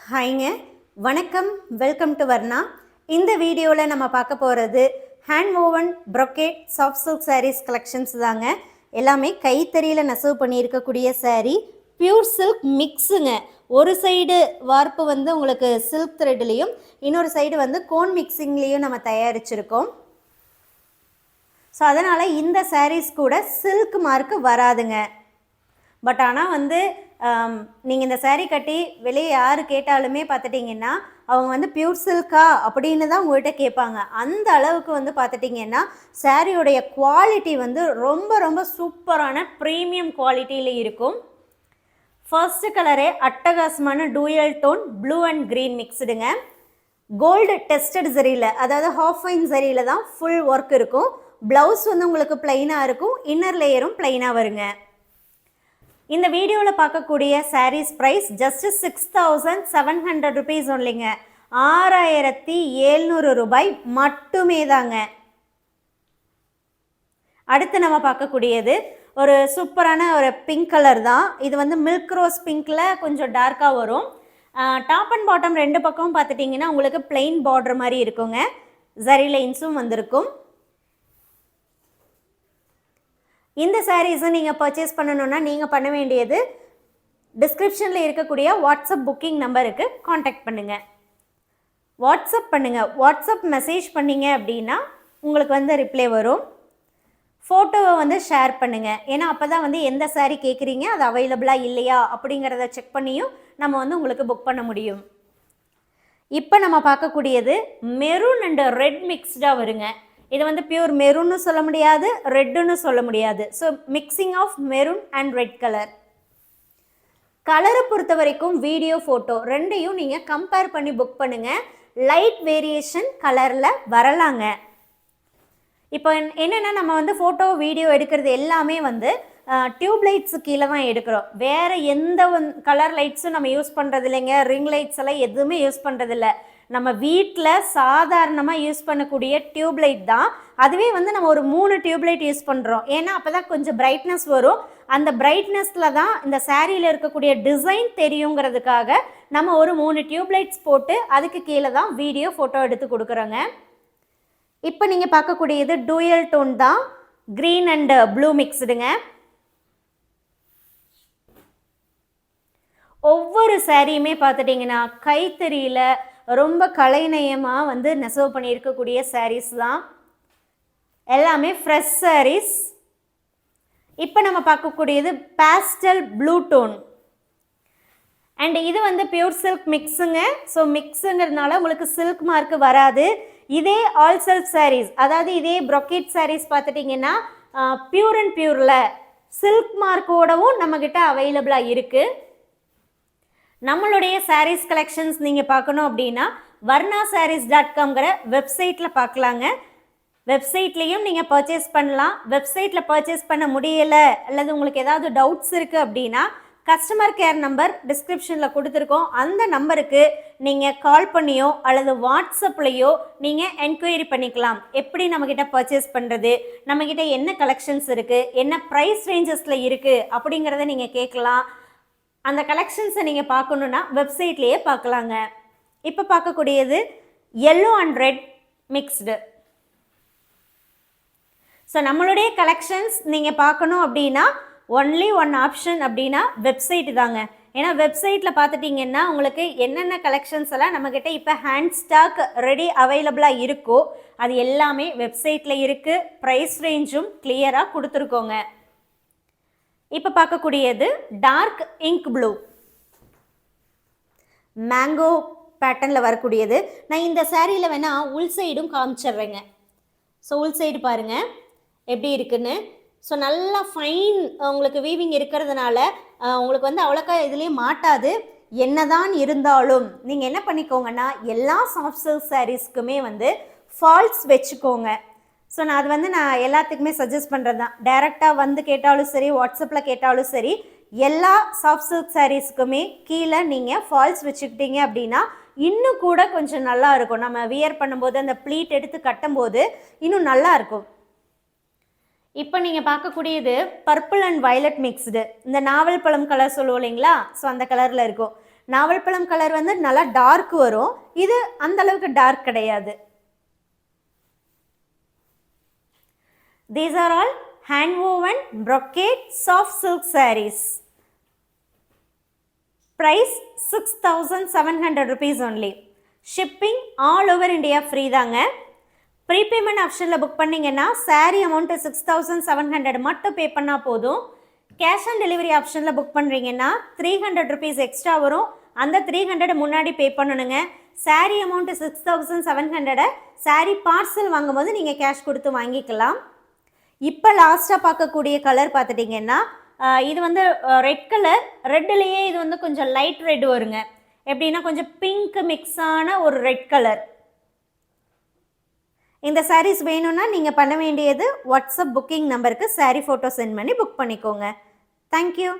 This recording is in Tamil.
ஹாய்ங்க, வணக்கம். Welcome to Varna. இந்த வீடியோவில் நம்ம பார்க்க போகிறது hand woven brocade soft silk sarees collections தாங்க. எல்லாமே கைத்தறியில் நெசவு பண்ணியிருக்கக்கூடிய சாரீ, பியூர் சில்க் மிக்ஸுங்க. ஒரு சைடு வார்ப்பு வந்து உங்களுக்கு சில்க் த்ரெட்லேயும், இன்னொரு சைடு வந்து கோன் மிக்சிங்லேயும் நம்ம தயாரிச்சிருக்கோம். ஸோ அதனால் இந்த சாரீஸ் கூட சில்க் மார்க்கு வராதுங்க. பட் ஆனால் வந்து நீங்கள் இந்த சாரீ கட்டி வெளியே யார் கேட்டாலுமே பார்த்துட்டிங்கன்னா அவங்க வந்து பியூர் சில்கா அப்படின்னு தான் உங்கள்கிட்ட கேட்பாங்க. அந்த அளவுக்கு வந்து பார்த்துட்டிங்கன்னா சாரியோடைய குவாலிட்டி வந்து ரொம்ப ரொம்ப சூப்பரான ப்ரீமியம் குவாலிட்டியில் இருக்கும். ஃபர்ஸ்ட் கலரே அட்டகாசமான dual tone blue and green மிக்ஸ்டுங்க. கோல்டு டெஸ்டட் சரியில், அதாவது ஹாஃப் ஃபைன் சரியில் தான் ஃபுல் ஒர்க் இருக்கும். ப்ளவுஸ் வந்து உங்களுக்கு ப்ளைனாக இருக்கும், இன்னர் லேயரும் ப்ளைனாக வருங்க. இந்த வீடியோவில் பார்க்கக்கூடிய சாரீஸ் ப்ரைஸ் ஜஸ்ட் 6,700 rupees ஒன்லிங்க. 6,700 ரூபாய் மட்டுமே தாங்க. அடுத்து நம்ம பார்க்கக்கூடியது ஒரு சூப்பரான ஒரு பிங்க் கலர் தான். இது வந்து மில்க் ரோஸ் பிங்க்கில் கொஞ்சம் டார்க்காக வரும். டாப் அண்ட் பாட்டம் ரெண்டு பக்கமும் பார்த்துட்டிங்கன்னா உங்களுக்கு பிளெயின் பார்டர் மாதிரி இருக்குங்க. ஜரி லைன்ஸும் வந்திருக்கும். இந்த சாரீஸை நீங்கள் பர்ச்சேஸ் பண்ணணுன்னா நீங்கள் பண்ண வேண்டியது டிஸ்கிரிப்ஷனில் இருக்கக்கூடிய வாட்ஸ்அப் புக்கிங் நம்பருக்கு காண்டாக்ட் பண்ணுங்கள். வாட்ஸ்அப் மெசேஜ் பண்ணிங்க அப்படின்னா உங்களுக்கு வந்து ரிப்ளை வரும். ஃபோட்டோவை வந்து ஷேர் பண்ணுங்கள். ஏன்னா அப்போ தான் வந்து எந்த சாரீ கேட்குறீங்க, அது அவைலபிளாக இல்லையா அப்படிங்கிறத செக் பண்ணியும் நம்ம வந்து உங்களுக்கு புக் பண்ண முடியும். இப்போ நம்ம பார்க்கக்கூடியது மெரூன் அண்ட் ரெட் மிக்ஸ்டாக வருங்க. இது வந்து பியூர் மெரூன்னு சொல்ல முடியாது, ரெட்டுன்னு சொல்ல முடியாது. So mixing of maroon and red colour. கலரை பொறுத்த வரைக்கும் வீடியோ ஃபோட்டோ ரெண்டையும் நீங்கள் கம்பேர் பண்ணி புக் பண்ணுங்கள். லைட் வேரியேஷன் கலரில் வரலாங்க. இப்போ என்னென்னா நம்ம வந்து ஃபோட்டோ வீடியோ எடுக்கிறது எல்லாமே வந்து டியூப் லைட்ஸு கீழே தான் எடுக்கிறோம். வேறு எந்த கலர் லைட்ஸும் நம்ம யூஸ் பண்ணுறது இல்லைங்க. ரிங் லைட்ஸ் எல்லாம் எதுவுமே யூஸ் பண்ணுறதில்ல. நம்ம வீட்டில் சாதாரணமாக யூஸ் பண்ணக்கூடிய டியூப் லைட் தான். அதுவே வந்து நம்ம ஒரு 3 டியூப் லைட் யூஸ் பண்ணுறோம். ஏன்னா அப்போ தான் கொஞ்சம் பிரைட்னஸ் வரும். அந்த பிரைட்னஸில் தான் இந்த சாரியில் இருக்கக்கூடிய டிசைன் தெரியுங்கிறதுக்காக நம்ம ஒரு 3 டியூப் லைட்ஸ் போட்டு அதுக்கு கீழே தான் வீடியோ ஃபோட்டோ எடுத்து கொடுக்குறோங்க. இப்போ நீங்கள் பார்க்கக்கூடியது டூயல் டோன் தான், க்ரீன் அண்ட் ப்ளூ மிக்ஸ்டுங்க. ஒவ்வொரு சாரியுமே பார்த்துட்டிங்கன்னா கைத்தறியில் ரொம்ப கலைநயமாக வந்து நெசவு பண்ணியிருக்கக்கூடிய சாரீஸ் தான். எல்லாமே ஃப்ரெஷ் சாரீஸ். இப்போ நம்ம பார்க்கக்கூடியது பேஸ்டல் ப்ளூ டோன் அண்ட் இது வந்து பியூர் சில்க் மிக்ஸுங்க. ஸோ மிக்ஸுங்கிறதுனால உங்களுக்கு சில்க் மார்க்கு வராது. இதே ஆல் செல்ஃப் சாரீஸ், அதாவது இதே ப்ரொக்கேட் சாரீஸ் பார்த்துட்டிங்கன்னா பியூர் அண்ட் பியூரில் சில்க் மார்க்கோடவும் நம்மக்கிட்ட அவைலபிளாக இருக்குது. நம்மளுடைய சாரீஸ் கலெக்ஷன்ஸ் நீங்கள் பார்க்கணும் அப்படின்னா varnasarees.comங்கிற வெப்சைட்டில் பார்க்கலாங்க. வெப்சைட்லேயும் நீங்கள் பர்ச்சேஸ் பண்ணலாம். வெப்சைட்டில் பர்ச்சேஸ் பண்ண முடியலை அல்லது உங்களுக்கு ஏதாவது டவுட்ஸ் இருக்குது அப்படின்னா கஸ்டமர் கேர் நம்பர் டிஸ்கிரிப்ஷனில் கொடுத்துருக்கோம். அந்த நம்பருக்கு நீங்கள் கால் பண்ணியோ அல்லது வாட்ஸ்அப்லேயோ நீங்கள் என்கொயரி பண்ணிக்கலாம். எப்படி நம்மக்கிட்ட பர்ச்சேஸ் பண்ணுறது, நம்மக்கிட்ட என்ன கலெக்ஷன்ஸ் இருக்குது, என்ன ப்ரைஸ் ரேஞ்சஸில் இருக்குது அப்படிங்கிறத நீங்கள் கேட்கலாம். அந்த கலெக்ஷன்ஸை நீங்கள் பார்க்கணுன்னா வெப்சைட்லேயே பார்க்கலாங்க. இப்போ பார்க்கக்கூடியது yellow and red mixed. So நம்மளுடைய கலெக்ஷன்ஸ் நீங்கள் பார்க்கணும் அப்படின்னா ஒன்லி ஒன் ஆப்ஷன் அப்படின்னா வெப்சைட் தாங்க. ஏன்னா வெப்சைட்டில் பார்த்துட்டிங்கன்னா உங்களுக்கு என்னென்ன கலெக்ஷன்ஸ் எல்லாம் நம்மக்கிட்ட இப்போ ஹேண்ட் ஸ்டாக் ரெடி அவைலபிளாக இருக்கோ அது எல்லாமே வெப்சைட்டில் இருக்குது. ப்ரைஸ் ரேஞ்சும் கிளியராக கொடுத்துருக்கோங்க. இப்போ பார்க்கக்கூடியது டார்க் இங்க் ப்ளூ மேங்கோ பேட்டர்னில் வரக்கூடியது. நான் இந்த சாரியில் வேணால் உள் சைடும் காமிச்சிட்றேங்க. ஸோ உள் சைடு பாருங்கள் எப்படி இருக்குன்னு. ஸோ நல்லா ஃபைன் உங்களுக்கு வீவிங் இருக்கிறதுனால உங்களுக்கு வந்து அவ்வளோக்கா இதுலேயே மாட்டாது. என்ன தான் இருந்தாலும் நீங்கள் என்ன பண்ணிக்கோங்கன்னா எல்லா சாஃப்ட் சில்க் சாரீஸ்க்குமே வந்து ஃபால்ஸ் வச்சுக்கோங்க. ஸோ நான் அது வந்து நான் எல்லாத்துக்குமே சஜஸ்ட் பண்ணுறது தான். டைரெக்டாக வந்து கேட்டாலும் சரி, வாட்ஸ்அப்பில் கேட்டாலும் சரி, எல்லா சாஃப்ட் சில்க் சாரீஸுக்குமே கீழே நீங்கள் ஃபால்ஸ் வச்சுக்கிட்டீங்க அப்படின்னா இன்னும் கூட கொஞ்சம் நல்லா இருக்கும். நம்ம வியர் பண்ணும்போது அந்த ப்ளீட் எடுத்து கட்டும்போது இன்னும் நல்லா இருக்கும். இப்போ நீங்கள் பார்க்கக்கூடியது பர்பிள் அண்ட் வயலட் மிக்ஸ்டு. இந்த நாவல் பழம் கலர் சொல்லுவோம் இல்லைங்களா, ஸோ அந்த கலரில் இருக்கும். நாவல் பழம் கலர் வந்து நல்லா டார்க் வரும், இது அந்த அளவுக்கு டார்க் கிடையாது. These are all hand woven brocade soft silk sarees. Price 6,700 rupees only. Shipping all over India free தாங்க. ப்ரீபேமெண்ட் ஆப்ஷனில் புக் பண்ணிங்கன்னா சாரீ அமௌண்ட்டு 6,700 மட்டும் பே பண்ணால் போதும். கேஷ் ஆன் டெலிவரி ஆப்ஷனில் புக் பண்ணுறீங்கன்னா 300 rupees எக்ஸ்ட்ரா வரும், அந்த 300 முன்னாடி பே பண்ணணுங்க. சாரீ அமௌண்ட்டு 6,700 சாரீ பார்சல் வாங்கும்போது நீங்கள் கேஷ் கொடுத்து வாங்கிக்கலாம். இப்போ லாஸ்ட்டாக பார்க்கக்கூடிய கலர் பார்த்துட்டிங்கன்னா இது வந்து ரெட் கலர், ரெட்லேயே இது வந்து கொஞ்சம் லைட் ரெட் வருங்க. எப்படின்னா கொஞ்சம் பிங்க் மிக்ஸான ஒரு ரெட் கலர். இந்த சாரீஸ் வேணும்னா நீங்கள் பண்ண வேண்டியது வாட்ஸ்அப் புக்கிங் நம்பருக்கு சாரீ ஃபோட்டோ சென்ட் பண்ணி புக் பண்ணிக்கோங்க. தேங்க்யூ.